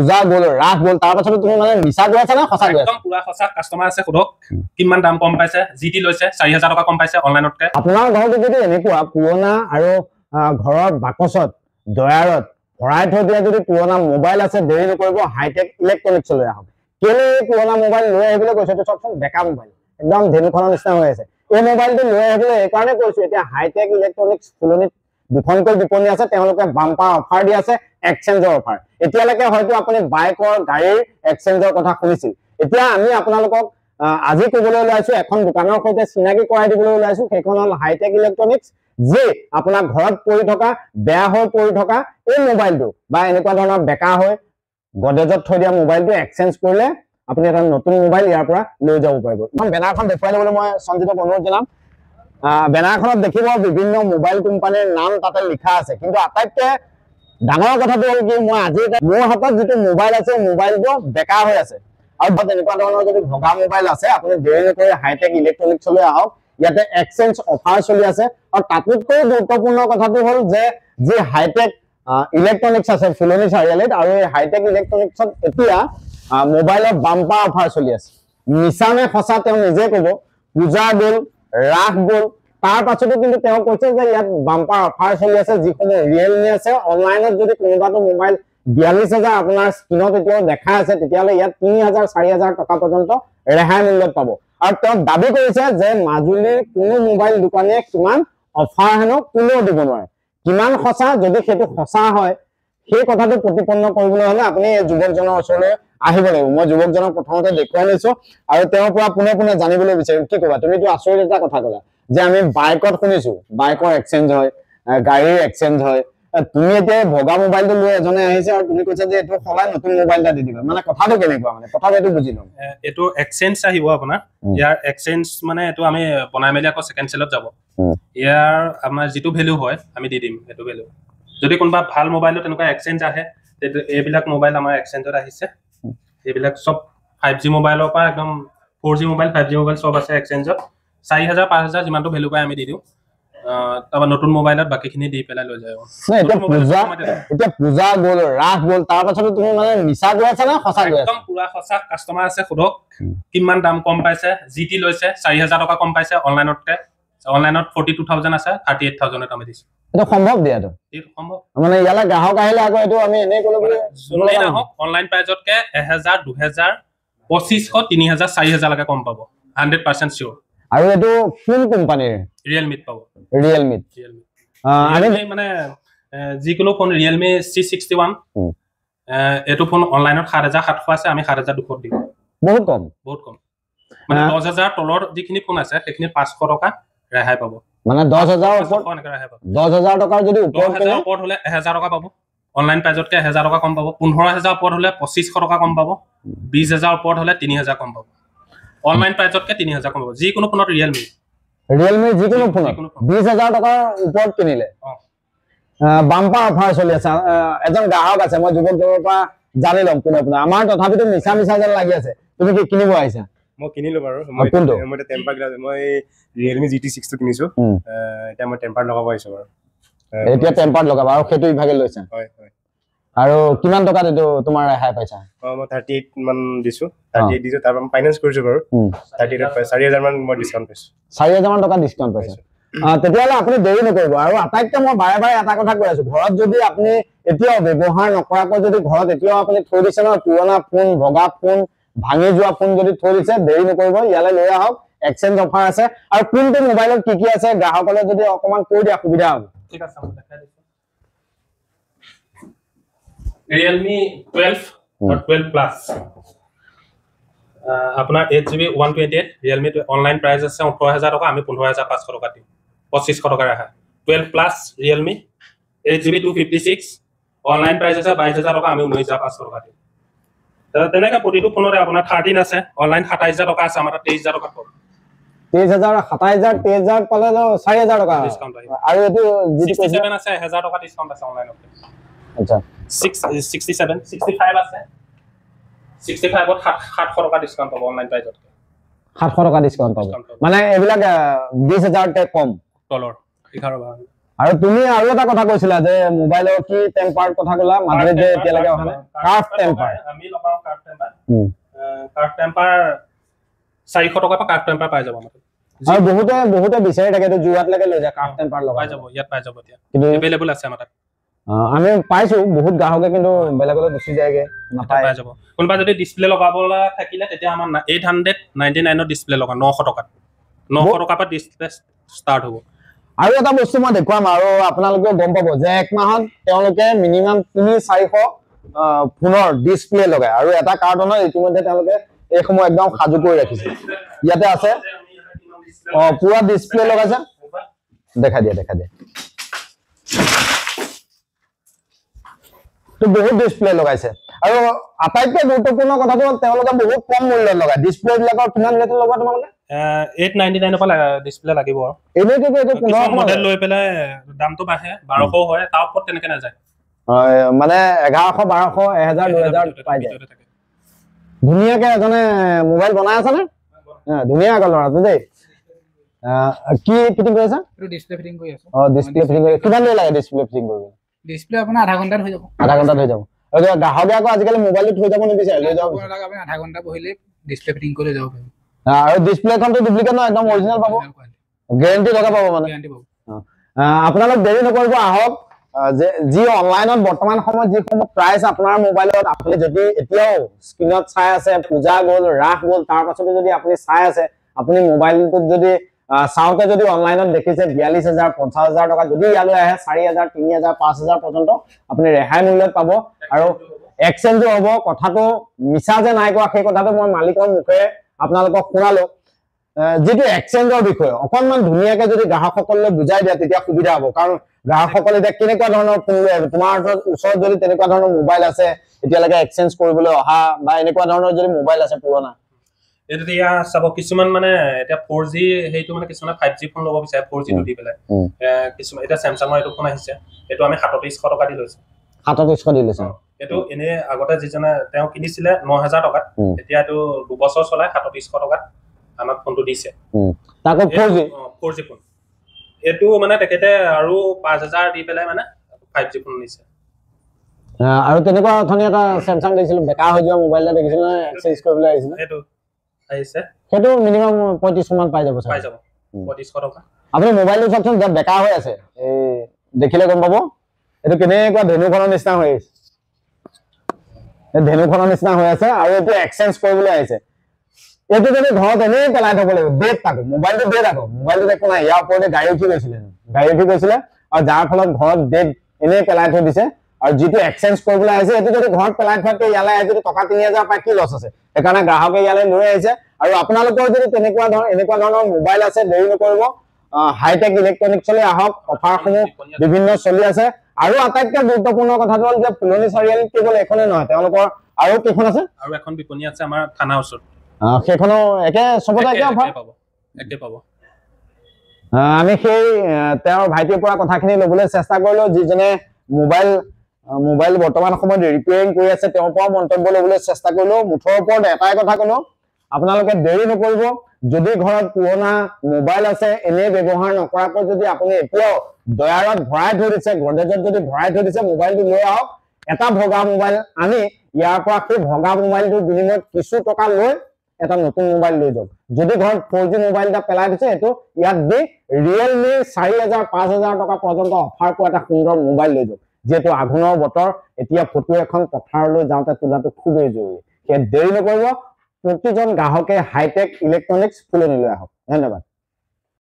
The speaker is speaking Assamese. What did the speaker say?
পূজা গ'ল ৰাস গ'ল তাৰ পাছতো তুমি মানে মিছা গৈ আছা না সঁচা গৈ আছা একদম পুৰা সঁচা কাস্টমাৰ আছে খুদক কিমান দাম কম পাইছে জিটি লৈছে 4000 টকা কম পাইছে অনলাইনতকে আপোনাৰ ঘৰটো যদি এনেকুৱা পুৰণা আৰু ঘৰৰ বাকচত ডয়াৰত ভৰাই থৈ দিয়া যদি পুৰণা মোবাইল আছে দেৰি নকৰিব হাইটেক ইলেক্ট্ৰনিক্স লৈ আহক কেলে পুৰণা মোবাইল লৈ আহিবলৈ কৈছে এইটো চবচোন বেকা মোবাইল একদম ধেনুখনৰ নিচিনা হৈ আছে এই মোবাইলটো লৈ আহিবলৈ এইকাৰণে কৈছো এতিয়া হাইটেক ইলেক্ট্ৰনিক্স ফুলনিত দুখনকৈ বিপণী আছে তেওঁলোকে বাম্পাৰ অফাৰ দি আছে এক্সচেঞ্জৰ অফাৰ এতিয়ালৈকে হয়তো আপুনি বাইকৰ গাড়ীৰ এক্সচেঞ্জৰ কথা শুনিছিল এতিয়া আমি আপোনালোকক আজি ক'বলৈ ওলাইছো এখন দোকানৰ সৈতে চিনাকি কৰাই দিবলৈ ওলাইছো সেইখন হ'ল হাইটেক ইলেক্ট্ৰনিক্স যে আপোনাৰ ঘৰত পৰি থকা বেয়া হৈ পৰি থকা এই মোবাইলটো বা এনেকুৱা ধৰণৰ বেকা হৈ গডেজত থৈ দিয়া মোবাইলটো এক্সচেঞ্জ কৰিলে আপুনি এটা নতুন মোবাইল ইয়াৰ পৰা লৈ যাব পাৰিব এখন বেনাৰখন দেখুৱাই ল'বলৈ মই সঞ্জিতক অনুৰোধ জনাম বেনাৰখনত দেখিব বিভিন্ন মোবাইল কোম্পানীৰ নাম তাতে লিখা আছে কিন্তু আটাইতকৈ ডাঙৰ কথাটো হ'ল কি মই আজি মোৰ হাতত যিটো মোবাইল আছে মোবাইলটো বেকা হৈ আছে আৰু তেনেকুৱা ধৰণৰ যদি ভগা মোবাইল আছে আপুনি দেৰি নকৰি হাইটেক ইলেক্ট্ৰনিক্সলৈ আহক ইয়াতে এক্সচেঞ্জ অফাৰ চলি আছে আৰু তাতোতকৈ গুৰুত্বপূৰ্ণ কথাটো হ'ল যে যি হাইটেক ইলেক্ট্ৰনিক্স আছে ফুলনি চাৰিআলিত আৰু এই হাইটেক ইলেক্ট্ৰনিক্সত এতিয়া মোবাইলৰ বাম্পাৰ অফাৰ চলি আছে মিছা নে সঁচা তেওঁ নিজে ক'ব পূজা গ'ল ৰাস গ'ল তাৰ পাছতো কিন্তু তেওঁ কৈছে যে ইয়াত বাম্পাৰ অফাৰ চলি আছে যিসমূহ ৰিয়েলমি আছে অনলাইনত যদি কোনোবাটো মোবাইল 42000 আপোনাৰ স্ক্ৰীনত এতিয়াও দেখা আছে তেতিয়াহ'লে ইয়াত 3000 4000 টকা পৰ্যন্ত ৰেহাই মূল্যত পাব আৰু তেওঁ দাবী কৰিছে যে মাজুলীৰ কোনো মোবাইল দোকানীয়ে কিমান অফাৰ হেনো কোনেও দিব নোৱাৰে কিমান সঁচা যদি সেইটো সঁচা হয় সেই কথাটো প্ৰতিপন্ন কৰিবলৈ হ'লে আপুনি এই যুৱকজনৰ ওচৰলৈ আহিব লাগিব মই যুৱকজনক প্ৰথমতে দেখুৱাই লৈছো আৰু তেওঁৰ পৰা পুনে পুনে জানিবলৈ বিচাৰিম কি ক'বা তুমিতো আচৰিত এটা কথা ক'লা যে আমি বাইকত শুনিছো বাইকৰ এক্সচেঞ্জ হয় গাড়ীৰ এক্সচেঞ্জ হয় তুমি এতিয়া ভগা মোবাইলটো লৈ এজনে আহিছে আৰু তুমি কৈছা যে এইটো সলাই নতুন মোবাইল এটা দি দিবা মানে কথাটো কেনেকুৱা মানে কথাটো এইটো বুজি লম এইটো এক্সচেঞ্জ আহিব আপোনাৰ ইয়াৰ এক্সচেঞ্জ মানে এইটো আমি বনাই মেলি আকৌ সেকেন্ড সেলত যাব ইয়াৰ আমাৰ যিটো ভ্যালু হয় আমি দি দিম এইটো ভ্যালু যদি কোনবা ভাল মোবাইলত তেনেকুৱা এক্সচেঞ্জ আহে এইবিলাক মোবাইল আমাৰ এক্সচেঞ্জত আহিছে এইবিলাক সব 5G মোবাইলৰ পৰা একদম 4G মোবাইল 5G মোবাইল সব আছে এক্সচেঞ্জত 4000 5000 যিমানটো ভ্যালু পাই আমি দি দিও তাবা নতুন মোবাইলত বাকিখিনি দি পেলাই লৈ যায় না এটা পূজা গ'ল ৰাস গ'ল তাৰ পাছতো তুমি মানে মিছা গৈ আছা না সঁচা গৈ আছা একদম পুৰা সঁচা কাস্টমাৰ আছে খুদক কিমান দাম কম পাইছে জিটি লৈছে 4000 টকা কম পাইছে অনলাইনতকে অনলাইনত 42000 আছে 38000 এটা আমি দিছো এটা সম্ভৱ দিয়াটো এইটো সম্ভৱ মানে ইয়ালা গ্ৰাহক আহিলে আকৌ এইটো আমি এনে ক'লো বুলি শুনাই না হক অনলাইন প্ৰাইজতকে 1000 2000 2500 3000 4000 লৈকে কম পাব 100% সিওৰ আৰু এটো কোন কোম্পানীৰ ৰিয়েলমি পাব ৰিয়েলমি আমি মানে যিকোনো ফোন ৰিয়েলমি C61 এটো ফোন অনলাইনত 7700 আছে আমি 7200 দিম বহুত কম মানে 10000 তলৰ যিখিনি ফোন আছে সেইখিনি 500 টকা ৰেহাই পাব মানে 10000 ওপৰত 10000 টকাৰ যদি ওপৰত হলে 1000 টকা পাব অনলাইন প্ৰাইজতকে 1000 টকা কম পাব 15000 ওপৰত হলে 2500 টকা কম পাব 20000 ওপৰত হলে 3000 কম পাব অনলাইন প্ৰাইজতকে 3000 কম পাব যিকোনো ফোনত ৰিয়েলমি যিকোনো ফোনত 20000 টকাৰ ওপৰত কিনিলে বাম্পাৰ অফাৰ চলি আছে এজন গ্ৰাহক আছে মই যুৱকজনৰ পৰা জানি লম কোনে কোনে আমাৰ তথাপিতো মিছা যেন লাগি আছে তুমি কি কিনিব আহিছা মই কিনিলো বাৰু মই টেম্পাৰ মই Realme GT6 টো কিনিছো এটা মই টেম্পাৰ লগাব আহিছো বাৰু এতিয়া টেম্পাৰ লগাবা আৰু সেইটো ইভাগে লৈছা হয় আৰু কিমান টকা দিটো তোমাৰ ৰেহাই পাইছা মই 38 মান দিছো 38 দিছো তাৰ পৰা ফাইনান্স কৰিছো বাৰু 38 4000 মান মই ডিসকাউন্ট পাইছো 4000 মান টকা ডিসকাউন্ট পাইছো তেতিয়ালে আপুনি দেৰি নকৰিব আৰু আটাইতকৈ মই বাৰে বাৰে এটা কথা কৈ আছো ঘৰত যদি আপুনি এতিয়াও ব্যৱহাৰ নকৰাকৈ যদি ঘৰত এতিয়াও আপুনি থৈ দিছে ন পুৰণা ফোন ভগা ফোন ভাঙি যোৱা ফোন যদি থৈ দিছে দেৰি নকৰিব ইয়ালে লৈ আহক এক্সচেঞ্জ অফাৰ আছে আৰু কোনটো মোবাইলত কি আছে গ্ৰাহকলে যদি অকমান কৈ দিয়া সুবিধা হ'ব ঠিক আছে মই দেখাই দিছো Realme 12 or 12 Plus আপোনাৰ 8GB 128 Realme অনলাইন প্ৰাইস আছে 18000 টকা আমি 15500 টকা দিম 2500 টকা ৰাখা 12 Plus Realme 8GB 256 online price আছে 22000 টকা আমি 19500 টকা দিম তেনেকা প্ৰতিটো ফোনৰে আপোনাৰ 13 আছে অনলাইন 27000 টকা আছে আমাৰ 23000 টকা পাব 23000 27000 23000 পালে 4000 টকা ডিসকাউন্ট আৰু এটো 67 আছে 1000 টকা ডিসকাউন্ট আছে অনলাইনত আচ্ছা 67 65 আছে 65 ত 700 টকা ডিসকাউন্ট পাব অনলাইন প্ৰাইজত 700 টকা ডিসকাউন্ট পাব মানে এবিলাক 20000 তে কম ডলাৰ 11 আৰু তুমি আৰু এটা কথা কৈছিলা যে মোবাইলৰ কি টেম্পাৰ কথা ক'লা মাজে যে এতিয়ালৈকে অহা নাই কাৰ্ভ টেম্পাৰ আমি লগাও কাৰ্ভ টেম্পাৰ 400 টকাৰ পৰা কাৰ্ভ টেম্পাৰ পাই যাব আমাক আৰু বহুতে বিচাৰি থাকে তো জুৱাত লাগে লৈ যায় কাৰ্ভ টেম্পাৰ লগাই পাই যাব ইয়াত পাই যাব এতিয়া কিন্তু এভেইলেবল আছে আমাৰ তাত আমি পাইছো বহুত গ্ৰাহকে কিন্তু বেলেগলৈ গুচি যায়গে নাপায় পাই যাব কোনবা যদি ডিসপ্লে লগাবলা থাকিলে তেতিয়া আমাৰ 899 ৰ ডিসপ্লে লগা 900 টকাত 900 টকাৰ পৰা ডিসপ্লে ষ্টাৰ্ট হ'ব আৰু এটা বস্তু মই দেখুৱাম আৰু আপোনালোকে গম পাব যে এক মাহত তেওঁলোকে মিনিমাম 3-400 ফোনৰ ডিসপ্লে লগায় আৰু এটা কাৰ্টনৰ ইতিমধ্যে তেওঁলোকে এই সময় একদম সাজু কৰি ৰাখিছে ইয়াতে আছে পুৰা ডিসপ্লে লগাইছে দেখা দিয়া তো বহুত ডিসপ্লে লগাইছে আৰু আটাইতকৈ গুৰুত্বপূৰ্ণ কথাটো তেওঁলোকে বহুত কম মূল্যত লগায় ডিসপ্লে বিলাকৰ কিমান ৰেট লগা তোমালোকে 899 পৰা ডিসপ্লে লাগিব আৰু এনেটো এইটো 15 মডেল লৈ পেলাই দামটো বাঢ়ে 1200 হয় তাৰ ওপৰত তেনেকে নাযায় মানে 1100 1200 1000 2000 পাই যায় ধুনীয়াকে এজনে মোবাইল বনাই আছে নে ধুনীয়া ল'ৰাটো দেই কি ফিটিং কৰিছা এইটো ডিসপ্লে ফিটিং কৰি আছো ডিসপ্লে ফিটিং কৰি কিমান দেৰি লাগে ডিসপ্লে ফিটিং কৰিব ডিসপ্লে আপোনাৰ আধা ঘণ্টাত হৈ যাব আধা ঘণ্টাত হৈ যাব আৰু গ্ৰাহকে আকৌ আজিকালি মোবাইলটো থৈ যাব নিবিচাৰে লৈ যাব আপোনাৰ আপুনি আধা ঘণ্টা বহিলে ডিসপ্লে ফিটিং কৰি যাব পাৰিব আৰু ডিসপ্লেখনটো ডুপ্লিকেট নহয় একদম অৰিজিনাল পাব গ্যাৰান্টি লগা পাব মানে গ্যাৰান্টি পাব আপোনালোক দেৰি নকৰিব আহক যে যি অনলাইনত বৰ্তমান সময়ত যিসমূহ প্ৰাইচ আপোনাৰ মোবাইলত আপুনি যদি এতিয়াও স্ক্ৰিনত চাই আছে পূজা গ'ল ৰাস গ'ল তাৰ পাছতো যদি আপুনি চাই আছে আপুনি মোবাইলটোত যদি চাওঁতে যদি অনলাইনত দেখিছে 42000 50000 টকা যদি ইয়ালৈ আহে 4000 3000 5000 পৰ্যন্ত আপুনি ৰেহাই মূল্যত পাব আৰু এক্সচেঞ্জো হ'ব কথাটো মিছা যে নাই কোৱা সেই কথাটো মই মালিকৰ মুখে আপোনালোকক শুনালো যেটো এক্সচেঞ্জৰ বিষয় অকনমান ধুনীয়াকে যদি গ্ৰাহকসকললৈ বুজাই দিয়া তেতিয়া সুবিধা হ'ব কাৰণ গ্ৰাহকসকলে এতিয়া কেনেকুৱা ধৰণৰ ফোন লৈ আছে তোমাৰ ওচৰত যদি তেনেকুৱা ধৰণৰ মোবাইল আছে এতিয়ালৈকে এক্সচেঞ্জ কৰিবলৈ অহা বা এনেকুৱা ধৰণৰ যদি মোবাইল আছে পুৰণা এতিয়া চাব কিছুমান মানে এতিয়া 4G হেইটো মানে কিছুমান 5G ফোন ল'ব বিচাৰে 4G দি পেলাই কিছুমান এটা স্যামসাঙৰ এইটো ফোন আহিছে এইটো আমি 3700 টকা দি লৈছো 3700 দি লৈছো এইটো এনে আগতে যিজনে তেওঁ কিনিছিলে 9000 টকাত এতিয়া এইটো 2 বছৰ চলাই 3700 টকাত আমাক ফোনটো দিছে তাকো 4G ফোন এটো মানে তেখেতে আৰু 5000 দি পেলাই মানে 5G ফোন নিছে আৰু তেনেকুৱা ধৰণে এটা স্যামসাং দিছিল বেকা হৈ যোৱা মোবাইল এটা দেখিছিল না এক্সচেঞ্জ কৰিবলৈ আহিছিল এটো আহিছে হেটো মিনিমাম 3500 মান পাই যাব 3500 টকা আপুনি মোবাইলটো চাওকচোন যে বেকা হৈ আছে এই দেখিলে গম পাব এটো কেনেকুৱা ধেনুখনৰ নিচিনা হৈ আছে এই ধেনুখনৰ নিচিনা হৈ আছে আৰু এটো এক্সচেঞ্জ কৰিবলৈ আহিছে এটো যদি ঘৰত এনেই পেলাই থব লাগিব ডেট তাকো মোবাইলটো ডেট আকৌ মোবাইলটো দেখো না ইয়াৰ ওপৰতে গাড়ী উঠি গৈছিলে আৰু যাৰ ফলত ঘৰত ডেট এনেই পেলাই থৈ দিছে আৰু যেটো এক্সচেঞ্জ কৰিবলৈ আহিছে এটো যদি ঘৰত পেলাই থোৱাকে ইয়ালৈ আহি যদি টকা 3000 পাই কি লছ আছে সেইকাৰণে গ্ৰাহকে ইয়ালৈ লৈ আহিছে আৰু আপোনালোকৰ যদি এনেকুৱা ধৰণৰ মোবাইল আছে দেৰি নকৰিব হাইটেক ইলেক্ট্ৰনিক্সলৈ আহক অফাৰসমূহ বিভিন্ন চলি আছে আৰু আটাইতকৈ গুৰুত্বপূৰ্ণ কথাটো হ'ল যে ফুলনি চাৰিআলিত কেৱল এখনে নহয় তেওঁলোকৰ আৰু কেইখন আছে আৰু এখন বিপণী আছে আমাৰ থানা ওচৰত সেইখনো একে সবতে একে অফাৰ একে পাব আমি সেই তেওঁৰ ভাইটিৰ পৰা কথাখিনি ল'বলৈ চেষ্টা কৰিলো যিজনে মোবাইল বৰ্তমান সময়ত ৰিপেয়াৰিং কৰি আছে তেওঁৰ পৰা মন্তব্য ল'বলৈ চেষ্টা কৰিলো মুঠৰ ওপৰত এটাই কথা ক'লো আপোনালোকে দেৰি নকৰিব যদি ঘৰত পুৰণা মোবাইল আছে এনে ব্যৱহাৰ নকৰাকৈ যদি আপুনি এতিয়াও দয়াৰত ভৰাই থৈ দিছে গডৰেজত যদি ভৰাই থৈ দিছে মোবাইলটো লৈ আহক এটা ভগা মোবাইল আনি ইয়াৰ পৰা সেই ভগা মোবাইলটোৰ বিনিময়ত কিছু টকা লৈ এটা নতুন মোবাইল লৈ যাওক যদি ঘৰত 4G মোবাইল এটা পেলাই দিছে এটো ইয়াত দি Realme 4000 5000 টকা পৰ্যন্ত অফাৰ কৰা এটা সুন্দৰ মোবাইল লৈ যাওক যেটো আঘোণৰ বতৰ এতিয়া ফটো এখন পথাৰলৈ যাওঁতে তোলাটো খুবেই জৰুৰী সেই দেৰি নকৰিব প্ৰতিজন গ্ৰাহকে হাইটেক ইলেক্ট্ৰনিক্স ফুলনিলৈ আহক ধন্যবাদ